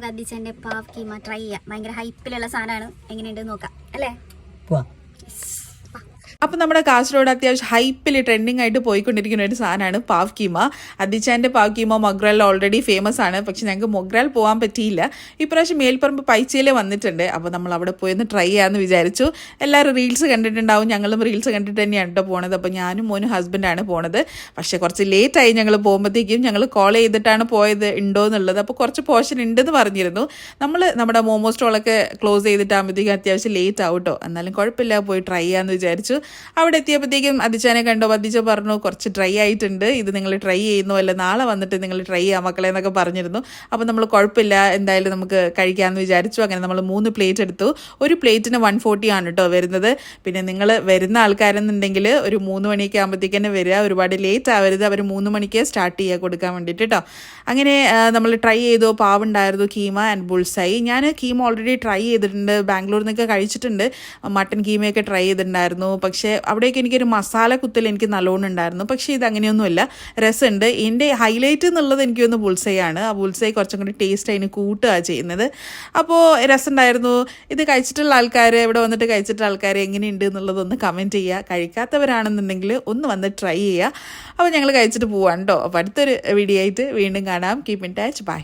നമുക്ക് അദ്ദിച്ചന്റെ പാവ് കീമ ട്രൈ ചെയ്യാം. ഭയങ്കര ഹൈപ്പിലുള്ള സാധനമാണ്, എങ്ങനെയുണ്ടെന്ന് നോക്കാം അല്ലേ. അപ്പം നമ്മുടെ കാസർഗോഡ് അത്യാവശ്യം ഹൈപ്പിൽ ട്രെൻഡിങ് ആയിട്ട് പോയിക്കൊണ്ടിരിക്കുന്ന ഒരു സാധനമാണ് പാവ് കീമ. അദ്ദിച്ചാൻ്റെ പാവ് കീമ മൊഗ്രാൽ ഓൾറെഡി ഫേമസ് ആണ്. പക്ഷെ ഞങ്ങൾക്ക് മൊഗ്രാൽ പോകാൻ പറ്റിയില്ല. ഇപ്രാവശ്യം മേൽപ്പറമ്പ് പൈച്ചയിൽ വന്നിട്ടുണ്ട്. അപ്പോൾ നമ്മൾ അവിടെ പോയി ഒന്ന് ട്രൈ ചെയ്യാമെന്ന് വിചാരിച്ചു. എല്ലാവരും റീൽസ് കണ്ടിട്ടുണ്ടാവും, ഞങ്ങളും റീൽസ് കണ്ടിട്ട് തന്നെയാണ് കേട്ടോ പോണത്. അപ്പോൾ ഞാനും മോനും ഹസ്ബൻഡാണ് പോണത്. പക്ഷേ കുറച്ച് ലേറ്റായി ഞങ്ങൾ പോകുമ്പോഴത്തേക്കും. ഞങ്ങൾ കോൾ ചെയ്തിട്ടാണ് പോയത് ഉണ്ടോ എന്നുള്ളത്. അപ്പോൾ കുറച്ച് പോർഷൻ ഉണ്ടെന്ന് പറഞ്ഞിരുന്നു. നമ്മുടെ മോമോ സ്റ്റോളൊക്കെ ക്ലോസ് ചെയ്തിട്ടാകുമ്പോഴത്തേക്കും അത്യാവശ്യം ലേറ്റ് ആവും കേട്ടോ. എന്നാലും കുഴപ്പമില്ല, പോയി ട്രൈ ചെയ്യാമെന്ന് വിചാരിച്ചു. അവിടെ എത്തിയപ്പോഴത്തേക്കും അദ്ദിച്ചാനെ കണ്ടോ, അദ്ദിച്ച പറഞ്ഞു കുറച്ച് ഡ്രൈ ആയിട്ടുണ്ട്, ഇത് നിങ്ങൾ ട്രൈ ചെയ്യുന്നു അല്ല, നാളെ വന്നിട്ട് നിങ്ങൾ ട്രൈ ചെയ്യാം മക്കളെ എന്നൊക്കെ പറഞ്ഞിരുന്നു. അപ്പോൾ നമ്മൾ കുഴപ്പമില്ല, എന്തായാലും നമുക്ക് കഴിക്കാമെന്ന് വിചാരിച്ചു. അങ്ങനെ നമ്മൾ 3 പ്ലേറ്റ് എടുത്തു. ഒരു പ്ലേറ്റിന് 140 ആണ് കേട്ടോ വരുന്നത്. പിന്നെ നിങ്ങൾ വരുന്ന ആൾക്കാരെന്നുണ്ടെങ്കിൽ ഒരു 3 മണിയൊക്കെ ആകുമ്പോഴത്തേക്ക് തന്നെ വരിക, ഒരുപാട് ലേറ്റ് ആവരുത്. അവർ 3 മണിക്ക് സ്റ്റാർട്ട് ചെയ്യുക കൊടുക്കാൻ വേണ്ടിയിട്ട് കേട്ടോ. അങ്ങനെ നമ്മൾ ട്രൈ ചെയ്തു. പാവുണ്ടായിരുന്നു, കീമ ആൻഡ് ബുൾസൈ. ഞാൻ കീമ ഓൾറെഡി ട്രൈ ചെയ്തിട്ടുണ്ട്, ബാംഗ്ലൂരിൽ നിന്നൊക്കെ കഴിച്ചിട്ടുണ്ട്. മട്ടൻ കീമയൊക്കെ ട്രൈ ചെയ്തിട്ടുണ്ടായിരുന്നു. പക്ഷേ അവിടേക്ക് എനിക്കൊരു മസാല കുത്തൽ എനിക്ക് നല്ലോണം ഉണ്ടായിരുന്നു. പക്ഷേ ഇത് അങ്ങനെയൊന്നുമില്ല, രസമുണ്ട്. ഇതിൻ്റെ ഹൈലൈറ്റ് എന്നുള്ളത് എനിക്ക് തോന്നുന്നു ബുൾസൈ ആണ്. ആ ബുൾസൈ കുറച്ചും കൂടി ടേസ്റ്റ് അതിന് കൂട്ടുകയാണ് ചെയ്യുന്നത്. അപ്പോൾ രസമുണ്ടായിരുന്നു. ഇത് കഴിച്ചിട്ടുള്ള ആൾക്കാർ, ഇവിടെ വന്നിട്ട് കഴിച്ചിട്ടുള്ള ആൾക്കാർ എങ്ങനെയുണ്ട് എന്നുള്ളതൊന്ന് കമൻറ്റ് ചെയ്യുക. കഴിക്കാത്തവരാണെന്നുണ്ടെങ്കിൽ ഒന്ന് വന്ന് ട്രൈ ചെയ്യുക. അപ്പോൾ ഞങ്ങൾ കഴിച്ചിട്ട് പോവാണ് കേട്ടോ. അപ്പോൾ അടുത്തൊരു വീഡിയോ ആയിട്ട് വീണ്ടും കാണാം. Keep in touch. ബൈ.